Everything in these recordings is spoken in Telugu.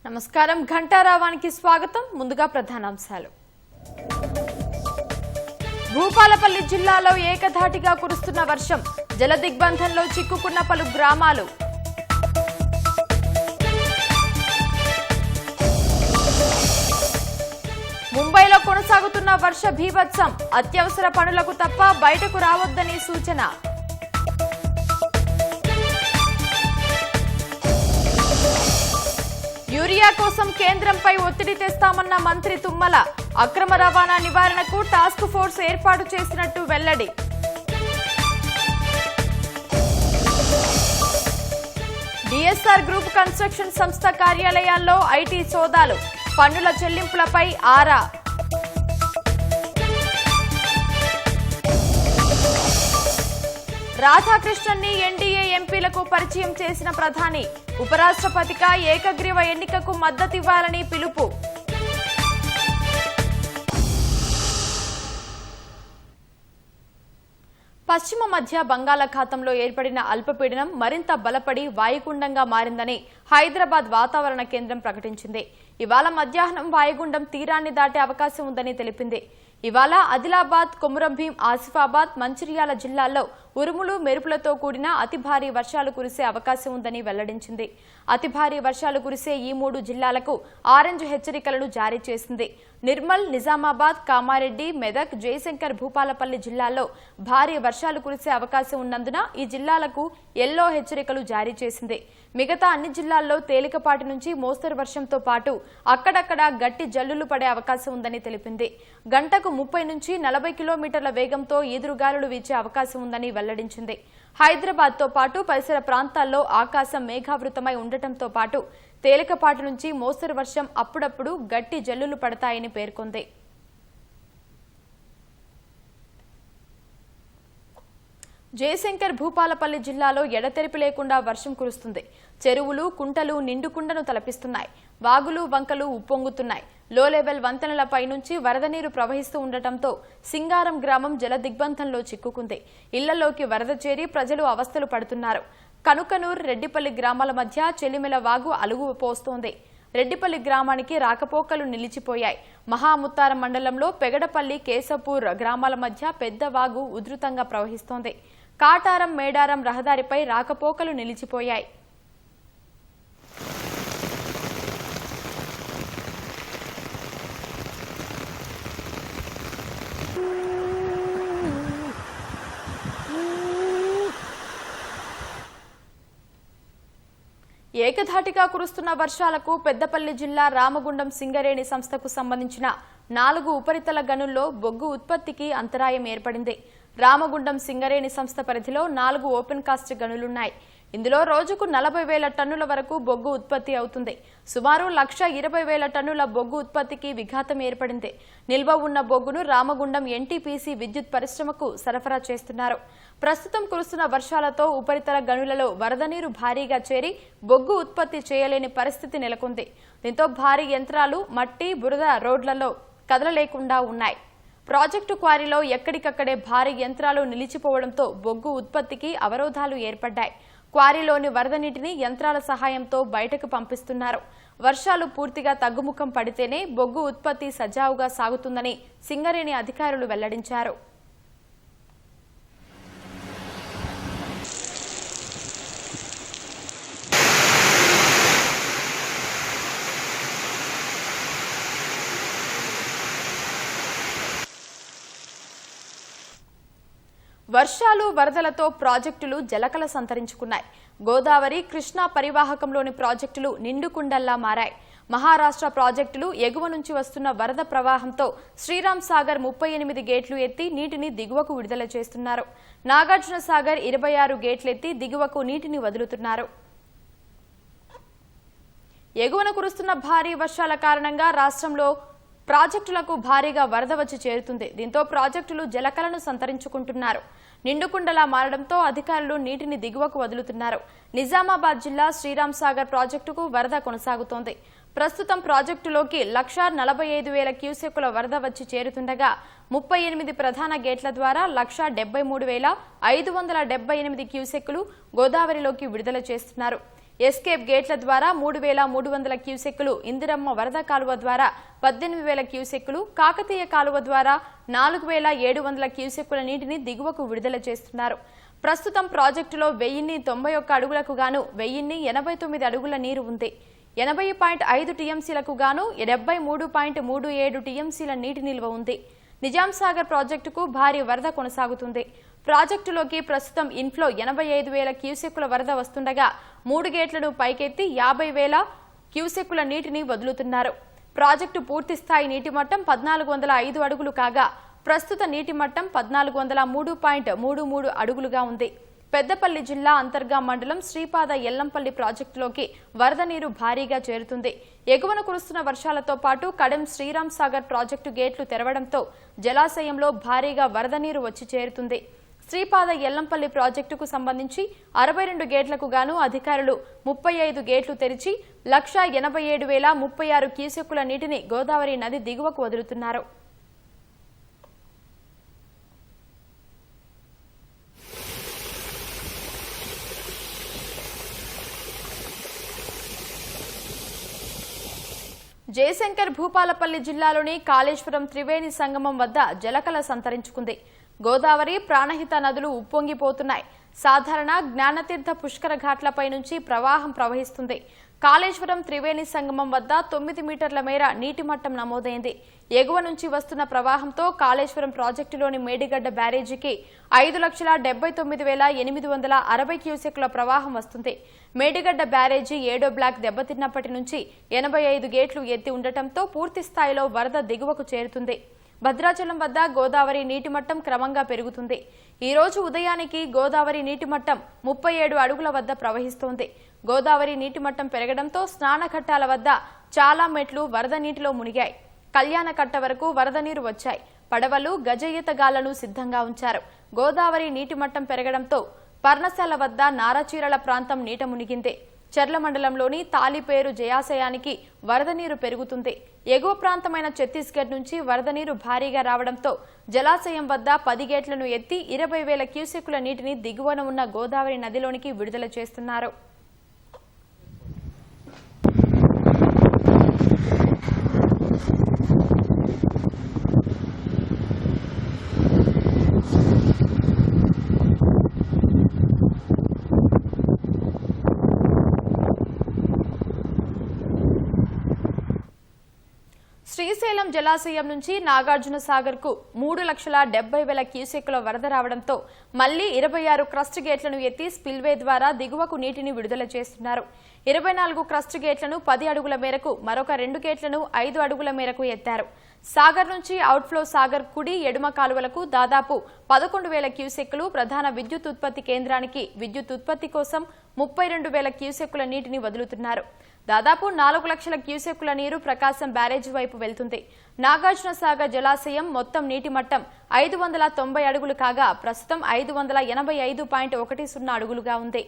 నమస్కారం ఘంటారావానికి స్వాగతం. ముందుగా ప్రధానాంశాలు. భూపాలపల్లి జిల్లాలో ఏకధాటిగా కురుస్తున్న వర్షం, జలదిగ్బంధంలో చిక్కుకున్న పలు గ్రామాలు. ముంబైలో కొనసాగుతున్న వర్ష బీభత్సం, అత్యవసర పనులకు తప్ప బయటకు రావద్దని సూచన. యూరియా కోసం కేంద్రంపై ఒత్తిడి తెస్తామన్న మంత్రి తుమ్మల, అక్రమ రవాణా నివారణకు టాస్క్ ఫోర్స్ ఏర్పాటు చేసినట్టు వెల్లడి. డిఎస్ఆర్ గ్రూప్ కన్స్ట్రక్షన్ సంస్థ కార్యాలయాల్లో ఐటీ సోదాలు, పన్నుల చెల్లింపులపై ఆరా. రాధాకృష్ణన్ని ఎన్డీఏ ఎంపీలకు పరిచయం చేసిన ప్రధాని, ఉపరాష్ట్రపతిగా ఏకగ్రీవ ఎన్నికకు మద్దతివ్వాలని పిలుపు. పశ్చిమ మధ్య బంగాళాఖాతంలో ఏర్పడిన అల్పపీడనం మరింత బలపడి వాయుగుండంగా మారిందని హైదరాబాద్ వాతావరణ కేంద్రం ప్రకటించింది. ఇవాళ మధ్యాహ్నం వాయుగుండం తీరాన్ని దాటే అవకాశం ఉందని తెలిపింది. ఇవాళ ఆదిలాబాద్, కొమురంభీం, ఆసిఫాబాద్, మంచిర్యాల జిల్లాల్లో ఉరుములు, మెరుపులతో కూడిన అతి భారీ వర్షాలు కురిసే అవకాశం ఉందని వెల్లడించింది. అతి భారీ వర్షాలు కురిసే ఈ 3 జిల్లాలకు ఆరెంజ్ హెచ్చరికలను జారీ చేసింది. నిర్మల్, నిజామాబాద్, కామారెడ్డి, మెదక్, జయశంకర్, భూపాలపల్లి జిల్లాల్లో భారీ వర్షాలు కురిసే అవకాశం ఉన్నందున ఈ జిల్లాలకు ఎల్లో హెచ్చరికలు జారీ చేసింది. మిగతా అన్ని జిల్లాల్లో తేలికపాటి నుంచి మోస్తరు వర్షంతో పాటు అక్కడక్కడ గట్టి జల్లులు పడే అవకాశం ఉందని తెలిపింది. గంటకు 30 నుంచి 40 కిలోమీటర్ల వేగంతో ఈదురుగాలులు వీచే అవకాశం ఉందని వెల్లడించింది. హైదరాబాద్ తో పాటు పరిసర ప్రాంతాల్లో ఆకాశం మేఘావృతమై ఉండటంతో పాటు తేలికపాటి నుంచి మోస్తరు వర్షం, అప్పుడప్పుడు గట్టి జల్లులు పడతాయని పేర్కొంది. జయశంకర్, భూపాలపల్లి జిల్లాలో ఎడతెరిపి లేకుండా వర్షం కురుస్తుంది. చెరువులు, కుంటలు నిండుకుండను తలపిస్తున్నాయి. వాగులు, వంకలు ఉప్పొంగుతున్నాయి. లో లెవెల్ వంతెనలపై నుంచి వరద నీరు ప్రవహిస్తూ ఉండటంతో సింగారం గ్రామం జల దిగ్బంధంలో చిక్కుకుంది. ఇళ్లలోకి వరద చేరి ప్రజలు అవస్థలు పడుతున్నారు. కనుకనూర్, రెడ్డిపల్లి గ్రామాల మధ్య చెలిమెల వాగు అలుగు పోస్తోంది. రెడ్డిపల్లి గ్రామానికి రాకపోకలు నిలిచిపోయాయి. మహాముత్తారం మండలంలో పెగడపల్లి, కేశపూర్ గ్రామాల మధ్య పెద్ద వాగు ఉధృతంగా ప్రవహిస్తోంది. కాటారం, మేడారం రహదారిపై రాకపోకలు నిలిచిపోయాయి. ఏకధాటిగా కురుస్తున్న వర్షాలకు పెద్దపల్లి జిల్లా రామగుండం సింగరేణి సంస్థకు సంబంధించిన 4 ఉపరితల గనుల్లో బొగ్గు ఉత్పత్తికి అంతరాయం ఏర్పడింది. రామగుండం సింగరేణి సంస్థ పరిధిలో 4 ఓపెన్ కాస్ట్ గనులున్నాయి. ఇందులో రోజుకు 40,000 టన్నుల వరకు బొగ్గు ఉత్పత్తి అవుతుంది. సుమారు 1,20,000 టన్నుల బొగ్గు ఉత్పత్తికి విఘాతం ఏర్పడింది. నిల్వ ఉన్న బొగ్గును రామగుండం ఎన్టీపీసీ విద్యుత్ పరిశ్రమకు సరఫరా చేస్తున్నారు. ప్రస్తుతం కురుస్తున్న వర్షాలతో ఉపరితల గనులలో వరద నీరు భారీగా చేరి బొగ్గు ఉత్పత్తి చేయలేని పరిస్థితి నెలకొంది. దీంతో భారీ యంత్రాలు మట్టి, బురద రోడ్లలో కదలలేకుండా ఉన్నాయి. ప్రాజెక్టు క్వారీలో ఎక్కడికక్కడే భారీ యంత్రాలు నిలిచిపోవడంతో బొగ్గు ఉత్పత్తికి అవరోధాలు ఏర్పడ్డాయి. క్వారీలోని వరద నీటిని యంత్రాల సహాయంతో బయటకు పంపిస్తున్నారు. వర్షాలు పూర్తిగా తగ్గుముఖం పడితేనే బొగ్గు ఉత్పత్తి సజావుగా సాగుతుందని సింగరేణి అధికారులు వెల్లడించారు. వర్షాలు, వరదలతో ప్రాజెక్టులు జలకల సంతరించుకున్నాయి. గోదావరి, కృష్ణా పరివాహకంలోని ప్రాజెక్టులు నిండుకుండల్లా మారాయి. మహారాష్ట్ర ప్రాజెక్టులు ఎగువ నుంచి వస్తున్న వరద ప్రవాహంతో శ్రీరామ్ సాగర్ 38 గేట్లు ఎత్తి నీటిని దిగువకు విడుదల చేస్తున్నారు. నాగార్జున సాగర్ 26 గేట్లెత్తి దిగువకు నీటిని వదులుతున్నారు. ఎగువన కురుస్తున్న భారీ వర్షాల కారణంగా రాష్ట్రంలో ప్రాజెక్టులకు భారీగా వరద వచ్చి చేరుతుంది. దీంతో ప్రాజెక్టులు జలకలను సంతరించుకుంటున్నారు. నిండుకుండలా మారడంతో అధికారులు నీటిని దిగువకు వదులుతున్నారు. నిజామాబాద్ జిల్లా శ్రీరామ్ సాగర్ ప్రాజెక్టుకు వరద కొనసాగుతోంది. ప్రస్తుతం ప్రాజెక్టులోకి 1,45,000 క్యూసెక్కుల వరద వచ్చి చేరుతుండగా 38 ప్రధాన గేట్ల ద్వారా 1,73,578 క్యూసెక్కులు గోదావరిలోకి విడుదల చేస్తున్నారు. ఎస్కేప్ గేట్ల ద్వారా 3,300 క్యూసెక్కులు, ఇందిరమ్మ వరద కాలువ ద్వారా 18,000 క్యూసెక్కులు, కాకతీయ కాలువ ద్వారా 4,700 క్యూసెక్కుల నీటిని దిగువకు విడుదల చేస్తున్నారు. ప్రస్తుతం ప్రాజెక్టులో 1091 అడుగులకు గాను 1089 అడుగుల నీరు ఉంది. 80.5 టీఎంసీలకు గాను 73.37 టీఎంసీల నీటి నిల్వ ఉంది. నిజాం సాగర్ ప్రాజెక్టుకు భారీ వరద కొనసాగుతుంది. ప్రాజెక్టులోకి ప్రస్తుతం ఇన్ఫ్లో 85,000 క్యూసెక్కుల వరద వస్తుండగా 3 గేట్లను పైకెత్తి 50,000 క్యూసెక్కుల నీటిని వదులుతున్నారు. ప్రాజెక్టు పూర్తి స్థాయి నీటి మట్టం 1,405 అడుగులు కాగా ప్రస్తుత నీటి మట్టం 1,403.33 అడుగులుగా ఉంది. పెద్దపల్లి జిల్లా అంతర్గా మండలం శ్రీపాద ఎల్లంపల్లి ప్రాజెక్టులోకి వరద నీరు భారీగా చేరుతుంది. ఎగువన కురుస్తున్న వర్షాలతో పాటు కడెం శ్రీరామ్ సాగర్ ప్రాజెక్టు గేట్లు తెరవడంతో జలాశయంలో భారీగా వరద నీరు వచ్చి చేరుతుంది. శ్రీపాద ఎల్లంపల్లి ప్రాజెక్టుకు సంబంధించి 62 గేట్లకు గాను అధికారులు 35 గేట్లు తెరిచి 1,87,036 క్యూసెక్కుల నీటిని గోదావరి నది దిగువకు వదులుతున్నారు. జయశంకర్ భూపాలపల్లి జిల్లాలోని కాళేశ్వరం త్రివేణి సంగమం వద్ద జలకళ సంతరించుకుంది. గోదావరి, ప్రాణహిత నదులు ఉప్పొంగిపోతున్నాయి. సాధారణ జ్ఞానతీర్థ పుష్కర ఘాట్లపై నుంచి ప్రవాహం ప్రవహిస్తుంది. కాళేశ్వరం త్రివేణి సంగమం వద్ద 9 మీటర్ల మేర నీటి మట్టం నమోదైంది. ఎగువ నుంచి వస్తున్న ప్రవాహంతో కాళేశ్వరం ప్రాజెక్టులోని మేడిగడ్డ బ్యారేజీకి 5,79,860 క్యూసెక్ల ప్రవాహం వస్తుంది. మేడిగడ్డ బ్యారేజీ 7వ బ్లాక్ దెబ్బతిన్నప్పటి నుంచి 85 గేట్లు ఎత్తి ఉండటంతో పూర్తి స్థాయిలో వరద దిగువకు చేరుతుంది. భద్రాచలం వద్ద గోదావరి నీటి మట్టం క్రమంగా పెరుగుతుంది. ఈ రోజు ఉదయానికి గోదావరి నీటి మట్టం 37 అడుగుల వద్ద ప్రవహిస్తోంది. గోదావరి నీటి మట్టం పెరగడంతో స్నానఘట్టాల వద్ద చాలా మెట్లు వరద నీటిలో మునిగాయి. కళ్యాణకట్ట వరకు వరద నీరు వచ్చాయి. పడవలు, గజ ఈతగాళ్లను సిద్ధంగా ఉంచారు. గోదావరి నీటి మట్టం పెరగడంతో పర్ణశాల వద్ద నారాచీరల ప్రాంతం నీట మునిగింది. చర్ల మండలంలోని తాలిపేరు జలాశయానికి వరద నీరు పెరుగుతుంది. ఎగువ ప్రాంతమైన ఛత్తీస్గఢ్ నుంచి వరద నీరు భారీగా రావడంతో జలాశయం వద్ద 10 గేట్లను ఎత్తి 20,000 క్యూసెక్కుల నీటిని దిగువన ఉన్న గోదావరి నదిలోనికి విడుదల చేస్తున్నారు. శ్రీశైలం జలాశయం నుంచి నాగార్జున సాగర్ కు 3,70,000 క్యూసెక్కుల వరద రావడంతో మళ్లీ 26 క్రస్ట్ గేట్లను ఎత్తి స్పిల్వే ద్వారా దిగువకు నీటిని విడుదల చేస్తున్నారు. 24 క్రస్ట్ గేట్లను 10 అడుగుల మేరకు, మరొక 2 గేట్లను 5 అడుగుల మేరకు ఎత్తారు. సాగర్ నుంచి అవుట్ఫ్లో సాగర్ కుడి, ఎడమ కాలువలకు దాదాపు 11,000 క్యూసెక్కులు, ప్రధాన విద్యుత్ ఉత్పత్తి కేంద్రానికి విద్యుత్ ఉత్పత్తి కోసం 32,000 క్యూసెక్కుల నీటిని వదులుతున్నారు. దాదాపు 4 లక్షల క్యూసెక్కుల నీరు ప్రకాశం బ్యారేజీ వైపు వెళ్తుంది. నాగార్జున సాగర్ జలాశయం మొత్తం నీటి మట్టం 590 అడుగులు కాగా ప్రస్తుతం 585.10 అడుగులుగా ఉంది.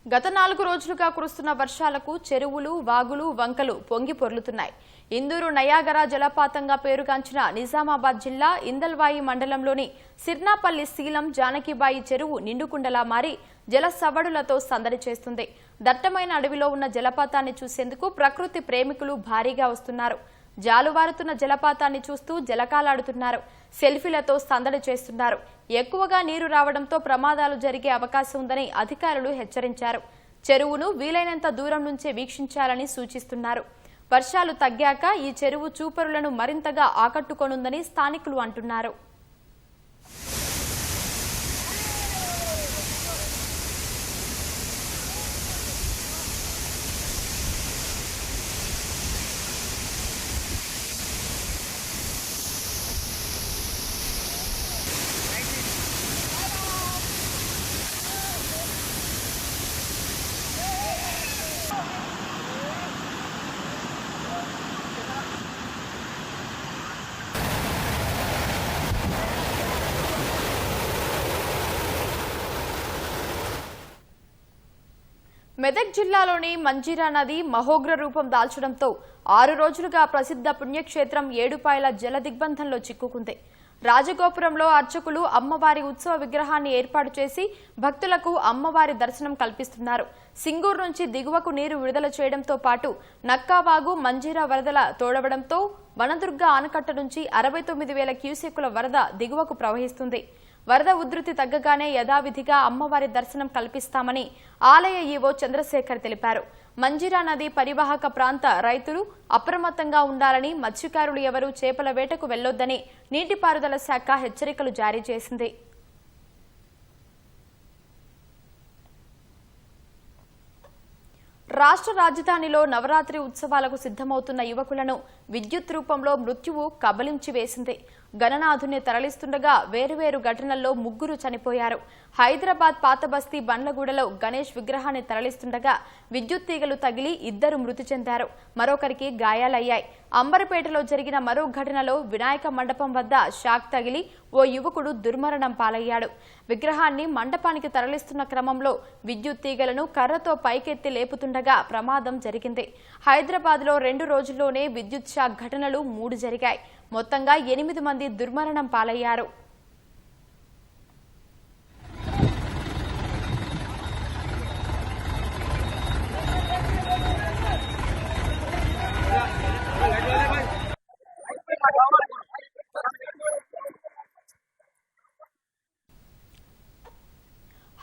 గత 4 రోజులుగా కురుస్తున్న వర్షాలకు చెరువులు, వాగులు, వంకలు పొంగి పొర్లుతున్నాయి. ఇందూరు నయాగరా జలపాతంగా పేరుగాంచిన నిజామాబాద్ జిల్లా ఇందల్వాయి మండలంలోని సిర్నాపల్లి శీలం జానకిబాయి చెరువు నిండుకుండలా మారి జల సవ్వడులతో సందడి చేస్తుంది. దట్టమైన అడవిలో ఉన్న జలపాతాన్ని చూసేందుకు ప్రకృతి ప్రేమికులు భారీగా వస్తున్నారు. జాలువారుతున్న జలపాతాన్ని చూస్తూ జలకాలాడుతున్నారు. సెల్ఫీలతో సందడి చేస్తున్నారు. ఎక్కువగా నీరు రావడంతో ప్రమాదాలు జరిగే అవకాశం ఉందని అధికారులు హెచ్చరించారు. చెరువును వీలైనంత దూరం నుంచే వీక్షించాలని సూచిస్తున్నారు. వర్షాలు తగ్గాక ఈ చెరువు చూపరులను మరింతగా ఆకట్టుకోనుందని స్థానికులు అంటున్నారు. మెదక్ జిల్లాలోని మంజీరా నది మహోగ్ర రూపం దాల్చడంతో 6 రోజులుగా ప్రసిద్ధ పుణ్యక్షేత్రం ఏడుపాయల జల దిగ్బంధంలో చిక్కుకుంది. రాజగోపురంలో అర్చకులు అమ్మవారి ఉత్సవ విగ్రహాన్ని ఏర్పాటు చేసి భక్తులకు అమ్మవారి దర్శనం కల్పిస్తున్నారు. సింగూరు నుంచి దిగువకు నీరు విడుదల చేయడంతో పాటు నక్కావాగు మంజీరా వరదల తోడవడంతో వనదుర్గ ఆనకట్ట నుంచి 69,000 క్యూసెక్కుల వరద దిగువకు ప్రవహిస్తుంది. వరద ఉధృతి తగ్గగానే యథావిధిగా అమ్మవారి దర్శనం కల్పిస్తామని ఆలయ ఈవో చంద్రశేఖర్ తెలిపారు. మంజీరా నది పరివాహక ప్రాంత రైతులు అప్రమత్తంగా ఉండాలని, మత్స్యకారులు ఎవరూ చేపల వేటకు వెళ్లొద్దని నీటిపారుదల శాఖ హెచ్చరికలు జారీ చేసింది. రాష్ట్ర రాజధానిలో నవరాత్రి ఉత్సవాలకు సిద్ధమవుతున్న యువకులను విద్యుత్ రూపంలో మృత్యువు కబలించి వేసింది. గణనాథుని తరలిస్తుండగా వేరువేరు ఘటనల్లో 3 చనిపోయారు. హైదరాబాద్ పాతబస్తీ బండ్లగూడలో గణేష్ విగ్రహాన్ని తరలిస్తుండగా విద్యుత్ తీగలు తగిలి 2 మృతి చెందారు. మరొకరికి గాయాలయ్యాయి. అంబర్పేటలో జరిగిన మరో ఘటనలో వినాయక మండపం వద్ద షాక్ తగిలి ఓ యువకుడు దుర్మరణం పాలయ్యాడు. విగ్రహాన్ని మండపానికి తరలిస్తున్న క్రమంలో విద్యుత్ తీగలను కర్రతో పైకెత్తి లేపుతుండగా ప్రమాదం జరిగింది. హైదరాబాద్లో 2 రోజుల్లోనే విద్యుత్ షాక్ ఘటనలు 3 జరిగాయి. మొత్తంగా 8 మంది దుర్మరణం పాలయ్యారు.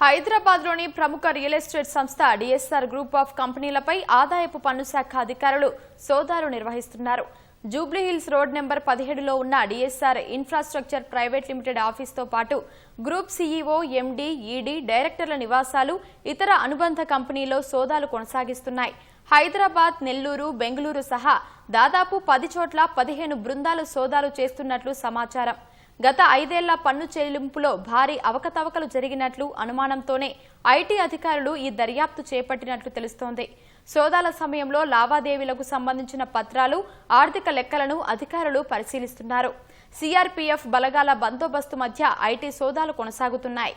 హైదరాబాద్లోని ప్రముఖ రియల్ ఎస్టేట్ సంస్థ డిఎస్ఆర్ గ్రూప్ ఆఫ్ కంపెనీలపై ఆదాయపు పన్ను శాఖ అధికారులు సోదాలు నిర్వహిస్తున్నారు. జూబ్లీహిల్స్ రోడ్ నెంబర్ 17లో ఉన్న డిఎస్ఆర్ ఇన్ఫ్రాస్ట్రక్చర్ ప్రైవేట్ లిమిటెడ్ ఆఫీస్తో పాటు గ్రూప్ సీఈఓ, ఎండీ, ఈడీ, డైరెక్టర్ల నివాసాలు, ఇతర అనుబంధ కంపెనీలో సోదాలు కొనసాగిస్తున్నాయి. హైదరాబాద్, నెల్లూరు, బెంగళూరు సహా దాదాపు 10 చోట్ల 15 బృందాలు సోదాలు చేస్తున్నట్లు సమాచారం. గత 5 ఏళ్ల పన్ను చెల్లింపులో భారీ అవకతవకలు జరిగినట్లు అనుమానంతోనే ఐటీ అధికారులు ఈ దర్యాప్తు చేపట్టినట్లు తెలుస్తోంది. సోదాల సమయంలో లావాదేవీలకు సంబంధించిన పత్రాలు, ఆర్థిక లెక్కలను అధికారులు పరిశీలిస్తున్నారు. సిఆర్పీఎఫ్ బలగాల బందోబస్తు మధ్య ఐటీ సోదాలు కొనసాగుతున్నాయి.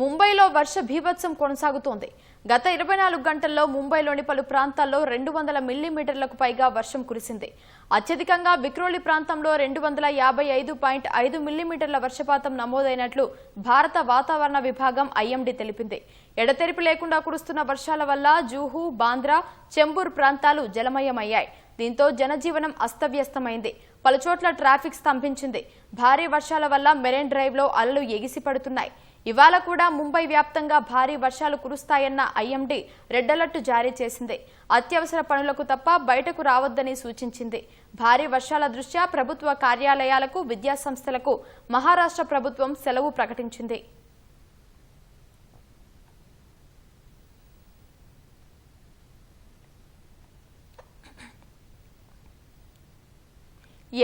ముంబైలో వర్ష బీభత్సం కొనసాగుతోంది. గత 24 గంటల్లో ముంబైలోని పలు ప్రాంతాల్లో 200 మిల్లీమీటర్లకు పైగా వర్షం కురిసింది. అత్యధికంగా విక్రోలి ప్రాంతంలో 255.5 మిల్లీమీటర్ల వర్షపాతం నమోదైనట్లు భారత వాతావరణ విభాగం ఐఎండీ తెలిపింది. ఎడతెరిపి లేకుండా కురుస్తున్న వర్షాల వల్ల జూహు, బాంద్రా, చెంబూర్ ప్రాంతాలు జలమయమయ్యాయి. దీంతో జనజీవనం అస్తవ్యస్తమైంది. పలుచోట్ల ట్రాఫిక్ స్తంభించింది. భారీ వర్షాల వల్ల మెరైన్ డ్రైవ్లో అలలు ఎగిసిపడుతున్నాయి. ఇవాళ కూడా ముంబై వ్యాప్తంగా భారీ వర్షాలు కురుస్తాయన్న ఐఎండీ రెడ్ అలర్ట్ జారీ చేసింది. అత్యవసర పనులకు తప్ప బయటకు రావద్దని సూచించింది. భారీ వర్షాల దృష్ట్యా ప్రభుత్వ కార్యాలయాలకు, విద్యాసంస్థలకు మహారాష్ట్ర ప్రభుత్వం సెలవు ప్రకటించింది.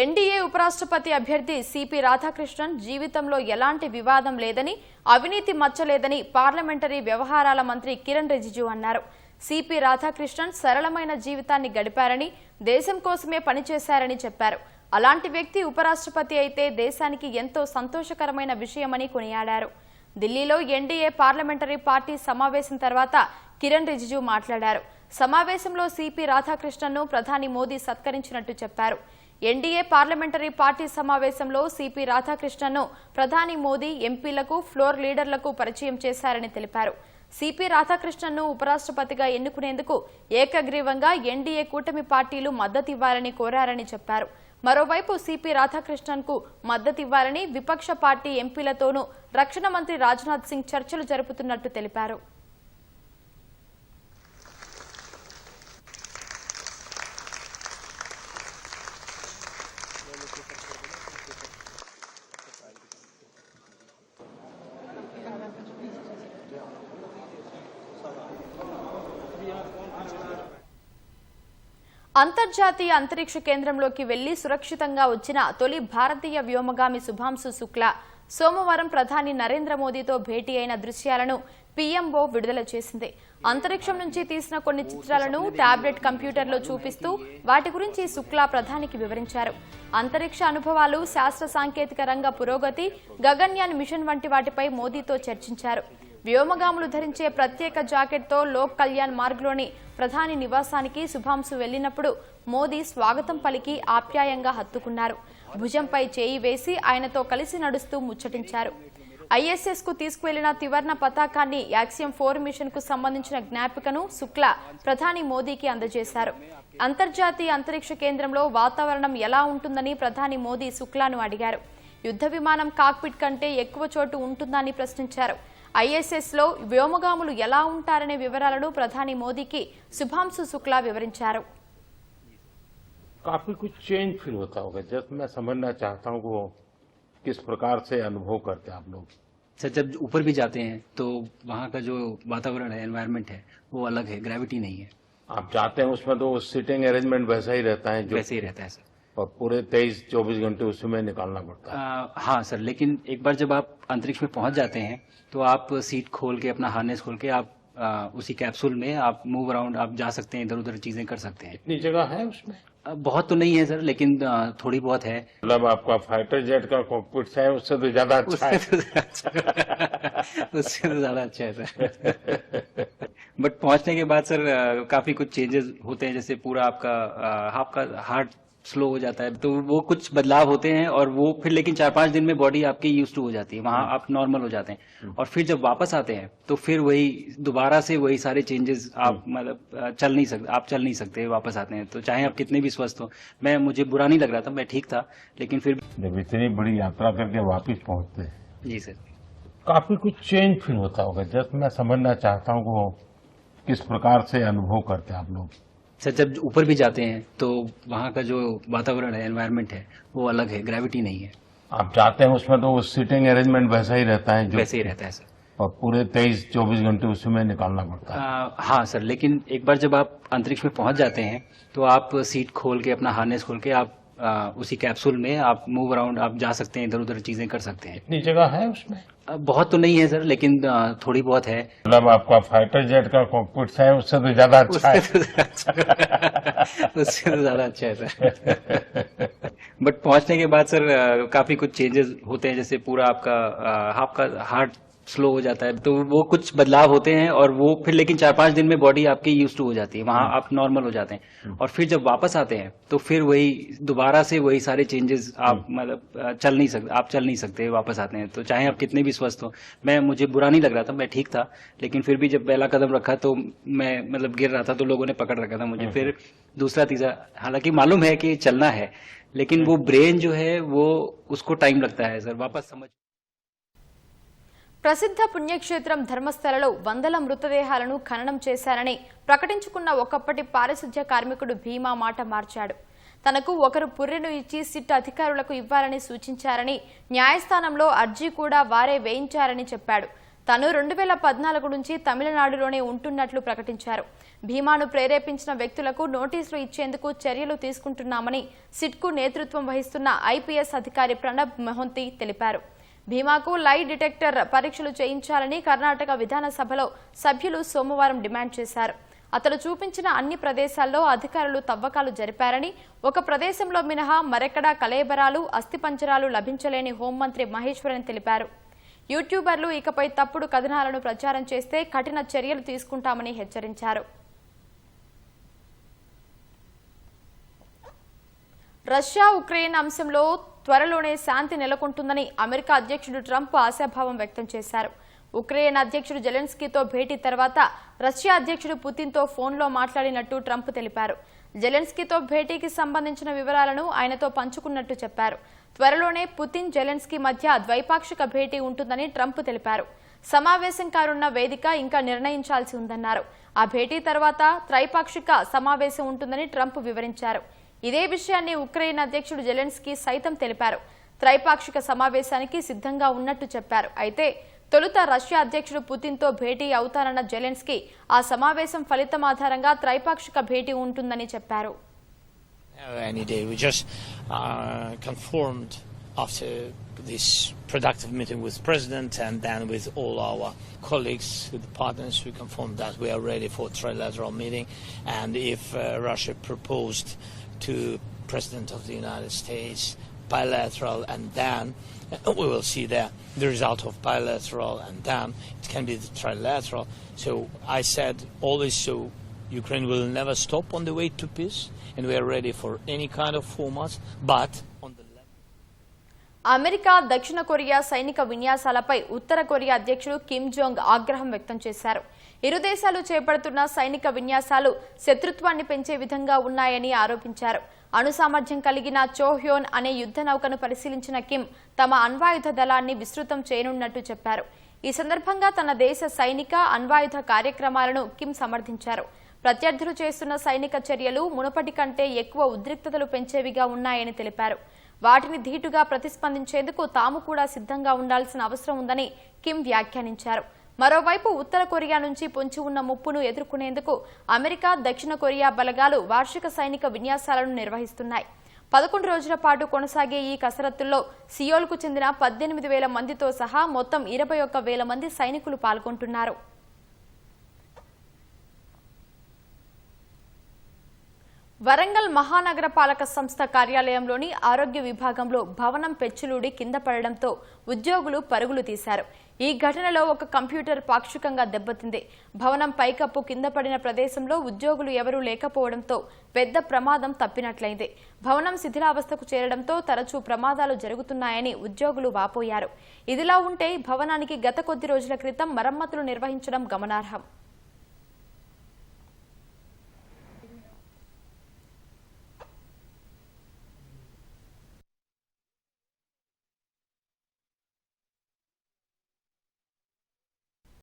ఎన్డీఏ ఉపరాష్ట్రపతి అభ్యర్థి సిపి రాధాకృష్ణన్ జీవితంలో ఎలాంటి వివాదం లేదని, అవినీతి మచ్చలేదని పార్లమెంటరీ వ్యవహారాల మంత్రి కిరణ్ రిజిజు అన్నారు. సిపి రాధాకృష్ణన్ సరళమైన జీవితాన్ని గడిపారని, దేశం కోసమే పనిచేశారని చెప్పారు. అలాంటి వ్యక్తి ఉపరాష్ట్రపతి అయితే దేశానికి ఎంతో సంతోషకరమైన విషయమని కొనియాడారు. ఢిల్లీలో ఎన్డీఏ పార్లమెంటరీ పార్టీ సమావేశం తర్వాత కిరణ్ రిజిజు మాట్లాడారు. సమావేశంలో సిపి రాధాకృష్ణన్ను ప్రధాని మోదీ సత్కరించినట్టు చెప్పారు. ఎన్డీఏ పార్లమెంటరీ పార్టీ సమావేశంలో సిపి రాధాకృష్ణన్ను ప్రధాని మోదీ ఎంపీలకు, ఫ్లోర్ లీడర్లకు పరిచయం చేశారని తెలిపారు. సిపి రాధాకృష్ణన్ను ఉపరాష్ట్రపతిగా ఎన్నుకునేందుకు ఏకగ్రీవంగా ఎన్డీఏ కూటమి పార్టీలు మద్దతివ్వాలని కోరారని చెప్పారు. మరోవైపు సిపి రాధాకృష్ణన్కు మద్దతివ్వాలని విపక్ష పార్టీ ఎంపీలతోనూ రక్షణ మంత్రి రాజ్నాథ్ సింగ్ చర్చలు జరుపుతున్నట్టు తెలిపారు. అంతర్జాతీయ అంతరిక్ష కేంద్రంలోకి వెళ్లి సురక్షితంగా వచ్చిన తొలి భారతీయ వ్యోమగామి శుభాంశు శుక్లా సోమవారం ప్రధాని నరేంద్ర మోదీతో భేటీ అయిన దృశ్యాలను పీఎంఓ విడుదల చేసింది. అంతరిక్షం నుంచి తీసిన కొన్ని చిత్రాలను టాబ్లెట్ కంప్యూటర్లో చూపిస్తూ వాటి గురించి శుక్లా ప్రధానికి వివరించారు. అంతరిక్ష అనుభవాలు, శాస్త్ర సాంకేతిక రంగ పురోగతి, గగన్యాన్ మిషన్ వంటి వాటిపై మోదీతో చర్చించారు. వ్యోమగాములు ధరించే ప్రత్యేక జాకెట్తో లోక్ కళ్యాణ్ మార్గ్లోని ప్రధాని నివాసానికి శుభాంశు వెళ్లినప్పుడు మోదీ స్వాగతం పలికి ఆప్యాయంగా హత్తుకున్నారు. భుజంపై చేయి వేసి ఆయనతో కలిసి నడుస్తూ ముచ్చటించారు. ఐఎస్ఎస్ కు తీసుకువెళ్లిన త్రివర్ణ పతాకాన్ని, యాక్సియం 4 మిషన్ కు సంబంధించిన జ్ఞాపికను శుక్లా ప్రధాని మోదీకి అందజేశారు. అంతర్జాతీయ అంతరిక్ష కేంద్రంలో వాతావరణం ఎలా ఉంటుందని ప్రధాని మోదీ శుక్లాను అడిగారు. యుద్ధ విమానం కాక్పిట్ కంటే ఎక్కువ చోటు ఉంటుందని ప్రశ్నించారు. ఐఎస్ఎస్ లో వ్యోమగాములు ఎలా ఉంటారనే వివరాలను ప్రధాని మోదీకి శుభాంశు శుక్లా వివరించారు. काफी कुछ चेंज फील होता होगा। जब मैं समझना चाहता हूँ वो किस प्रकार से अनुभव करते हैं आप लोग। सर, जब ऊपर भी जाते हैं तो वहाँ का जो वातावरण है, एनवायरनमेंट है, वो अलग है, ग्रेविटी नहीं है। आप जाते हैं उसमें तो सिटिंग अरेंजमेंट वैसा ही रहता है जो वैसे ही रहता है सर। और पूरे 23-24 घंटे उसमें निकालना पड़ता है। हाँ सर, लेकिन एक बार जब आप अंतरिक्ष में पहुंच जाते हैं तो आप सीट खोल के, अपना हार्नेस खोल के आप उसी कैप्सूल में आप मूव अराउंड आप जा सकते हैं, इधर उधर चीजें कर सकते हैं। इतनी जगह है उसमें? बहुत तो नहीं है सर, लेकिन थोड़ी बहुत है। मतलब आपका फाइटर जेट का कॉकपिट है उससे तो ज्यादा अच्छा है। उससे तो ज्यादा अच्छा है सर। बट पहुंचने के बाद सर काफी कुछ चेंजेस होते हैं, जैसे पूरा आपका हार्ट स्लो हो जाता है, तो वो कुछ बदलाव होते हैं और वो फिर लेकिन 4-5 दिन में बॉडी आपकी यूज टू हो जाती है, वहां आप नॉर्मल हो जाते हैं। और फिर जब वापस आते हैं तो फिर वही दोबारा से वही सारे चेंजेस आप मतलब चल नहीं सकते वापस आते हैं, तो चाहे आप कितने भी स्वस्थ हो। मुझे बुरा नहीं लग रहा था, मैं ठीक था, लेकिन फिर जब इतनी बड़ी यात्रा करके वापिस पहुंचते हैं जी सर, काफी कुछ चेंज फील होता होगा। जब मैं समझना चाहता हूँ वो किस प्रकार से अनुभव करते हैं आप लोग। सर, जब ऊपर भी जाते हैं तो वहाँ का जो वातावरण है, एनवायरनमेंट है, वो अलग है, ग्रेविटी नहीं है। आप जाते हैं उसमें तो सिटिंग अरेंजमेंट वैसा ही रहता है जो वैसे ही रहता है सर। और पूरे 23-24 घंटे उसमें निकालना पड़ता है। हाँ सर, लेकिन एक बार जब आप अंतरिक्ष में पहुंच जाते हैं तो आप सीट खोल के, अपना हार्नेस खोल के आप उसी कैप्सूल में आप मूव अराउंड आप जा सकते हैं, इधर उधर चीजें कर सकते हैं। इतनी जगह है उसमें? बहुत तो नहीं है सर, लेकिन थोड़ी बहुत है। मतलब आपका फाइटर जेट का कॉकपिट है उससे तो ज्यादा अच्छा है। उससे तो ज्यादा अच्छा है सर। बट पहुंचने के बाद सर काफी कुछ चेंजेस होते हैं, जैसे पूरा आपका हार्ट स्लो हो जाता है, तो वो कुछ बदलाव होते हैं और वो फिर लेकिन 4-5 दिन में बॉडी आपकी यूज टू हो जाती है, वहां आप नॉर्मल हो जाते हैं। और फिर जब वापस आते हैं तो फिर वही दोबारा से वही सारे चेंजेस आप मतलब चल नहीं सकते वापस आते हैं, तो चाहे आप कितने भी स्वस्थ हो। मुझे बुरा नहीं लग रहा था, मैं ठीक था, लेकिन फिर भी जब पहला कदम रखा तो मैं मतलब गिर रहा था, तो लोगों ने पकड़ रखा था मुझे। फिर दूसरा तीसरा, हालांकि मालूम है कि चलना है, लेकिन वो ब्रेन जो है वो उसको टाइम लगता है सर वापस समझ। ప్రసిద్ధ పుణ్యక్షేత్రం ధర్మస్థలలో వందల మృతదేహాలను ఖననం చేశారని ప్రకటించుకున్న ఒకప్పటి పారిశుధ్య కార్మికుడు భీమా మాట మార్చాడు. తనకు ఒకరు పుర్రెను ఇచ్చి సిట్ అధికారులకు ఇవ్వాలని సూచించారని, న్యాయస్థానంలో అర్జీ కూడా వారే వేయించారని చెప్పాడు. తాను 2014 నుంచి తమిళనాడులోనే ఉంటున్నట్లు ప్రకటించారు. భీమాను ప్రేరేపించిన వ్యక్తులకు నోటీసులు ఇచ్చేందుకు చర్యలు తీసుకుంటున్నామని సిట్కు నేతృత్వం వహిస్తున్న ఐపీఎస్ అధికారి ప్రణబ్ మొహంతి తెలిపారు. భీమాకు లై డిటెక్టర్ పరీక్షలు చేయించాలని కర్ణాటక విధానసభలో సభ్యులు సోమవారం డిమాండ్ చేశారు. అతను చూపించిన అన్ని ప్రదేశాల్లో అధికారులు తవ్వకాలు జరిపారని, ఒక ప్రదేశంలో మినహా మరెక్కడా కళేబరాలు, అస్థిపంజరాలు లభించలేని హోంమంత్రి మహేశ్వరన్ తెలిపారు. యూట్యూబర్లు ఇకపై తప్పుడు కథనాలను ప్రచారం చేస్తే కఠిన చర్యలు తీసుకుంటామని హెచ్చరించారు. రష్యా ఉక్రెయిన్ అంశంలో త్వరలోనే శాంతి నెలకొంటుందని అమెరికా అధ్యక్షుడు ట్రంప్ ఆశాభావం వ్యక్తం చేశారు. ఉక్రెయిన్ అధ్యక్షుడు జెలెన్స్కీతో భేటీ తర్వాత రష్యా అధ్యక్షుడు పుతిన్తో ఫోన్లో మాట్లాడినట్టు ట్రంప్ తెలిపారు. జెలెన్స్కీతో భేటీకి సంబంధించిన వివరాలను ఆయనతో పంచుకున్నట్టు చెప్పారు. త్వరలోనే పుతిన్, జెలెన్స్కీ మధ్య ద్వైపాక్షిక భేటీ ఉంటుందని ట్రంప్ తెలిపారు. సమావేశం కానున్న వేదిక ఇంకా నిర్ణయించాల్సి ఉందన్నారు. ఆ భేటీ తర్వాత త్రైపాక్షిక సమావేశం ఉంటుందని ట్రంప్ వివరించారు. ఇదే విషయాన్ని ఉక్రెయిన్ అధ్యక్షుడు జెలెన్స్కీ సైతం తెలిపారు. త్రైపాక్షిక సమావేశానికి సిద్ధంగా ఉన్నట్టు చెప్పారు. అయితే తొలుత రష్యా అధ్యక్షుడు పుతిన్తో భేటీ అవుతానన్న జెలెన్స్కీ ఆ సమావేశం ఫలితం ఆధారంగా త్రైపాక్షిక భేటీ ఉంటుందని చెప్పారు. Any day. We just confirmed after this productive meeting with President and then with all our colleagues, with the partners, we confirmed that we are ready for trilateral meeting. And if Russia proposed to President of the United States bilateral, and then we will see the result of bilateral, and then it can be the trilateral. So I said always, so Ukraine will never stop on the way to peace, and we are ready for any kind of formats, but on the America దక్షిణ కొరియా సైనిక విన్యాసాలపై ఉత్తర కొరియా అధ్యక్షుడు కిమ్ జోంగ్ ఆగ్రహం వ్యక్తం చేశారు. ఇరు దేశాలు చేపడుతున్న సైనిక విన్యాసాలు శత్రుత్వాన్ని పెంచే విధంగా ఉన్నాయని ఆరోపించారు. అణు సామర్థ్యం కలిగిన చోహ్యోన్ అనే యుద్ధ నౌకను పరిశీలించిన కిమ్ తమ అణ్వాయుధ దళాన్ని విస్తృతం చేయనున్నట్టు చెప్పారు. ఈ సందర్భంగా తన దేశ సైనిక అణ్వాయుధ కార్యక్రమాలను కిమ్ సమర్థించారు. ప్రత్యర్థులు చేస్తున్న సైనిక చర్యలు మునుపటి కంటే ఎక్కువ ఉద్రిక్తతలు పెంచేవిగా ఉన్నాయని తెలిపారు. వాటిని ధీటుగా ప్రతిస్పందించేందుకు తాము కూడా సిద్ధంగా ఉండాల్సిన అవసరం ఉందని కిమ్ వ్యాఖ్యానించారు. మరోవైపు ఉత్తర కొరియా నుంచి పొంచి ఉన్న ముప్పును ఎదుర్కొనేందుకు అమెరికా దక్షిణ కొరియా బలగాలు వార్షిక సైనిక విన్యాసాలను నిర్వహిస్తున్నాయి. 11 రోజుల పాటు కొనసాగే ఈ కసరత్తుల్లో సియోల్కు చెందిన 18,000 మందితో సహా మొత్తం 21,000 మంది సైనికులు పాల్గొంటున్నారు. వరంగల్ మహానగర పాలక సంస్థ కార్యాలయంలోని ఆరోగ్య విభాగంలో భవనం పెచ్చులూడి కింద పడడంతో ఉద్యోగులు పరుగులు తీశారు. ఈ ఘటనలో ఒక కంప్యూటర్ పాక్షికంగా దెబ్బతింది. భవనం పైకప్పు కింద పడిన ప్రదేశంలో ఉద్యోగులు ఎవరూ లేకపోవడంతో పెద్ద ప్రమాదం తప్పినట్లయింది. భవనం శిథిలావస్థకు చేరడంతో తరచూ ప్రమాదాలు జరుగుతున్నాయని ఉద్యోగులు వాపోయారు. ఇదిలా ఉంటే భవనానికి గత కొద్ది రోజుల క్రితం మరమ్మతులు నిర్వహించడం గమనార్హం.